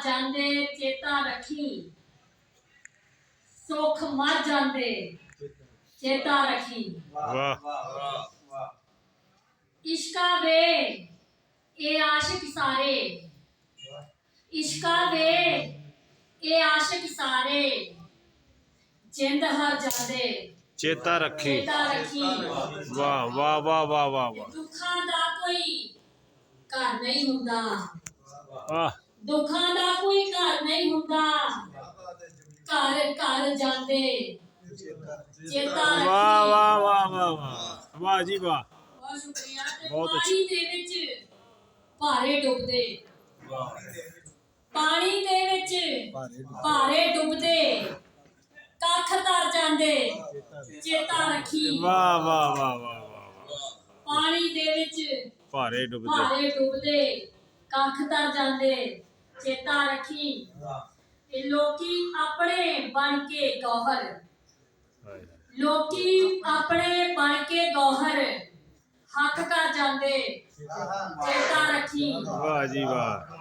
ਜਾਂਦੇ ਚੇਤਾ ਰੱਖੀ, ਸੁੱਖ ਮਰ ਜਾਂਦੇ ਚੇਤਾ ਰੱਖੀ। ਵਾਹ इश्का वे ए आशिक सारे, इश्का वे ए आशिक सारे, जिंद हर जादे चेता रखी। चेता रखी। वाह वाह वाह वाह वाह वाह। दुखां दा कोई घर नहीं हुंदा, वाह दुखां दा कोई घर नहीं हुंदा, घर घर जांदे चेता रखी। वाह वाह वाह वाह वाह वाह जी वाह। बहुत शुक्रिया। बहुत पानी दे विच भारे डुबदे, पानी दे विच भारे डुबदे, कख तर जांदे चेता रखी। वाह वाह वाह वाह वाह। पानी दे विच भारे डुबदे डुबदे, कख तर जांदे चेता रखी। ए लोकी अपने बन के गौहर, लोकी अपने बन के गौहर, हक कर जांदे चेता रखी। वाह जी वाह।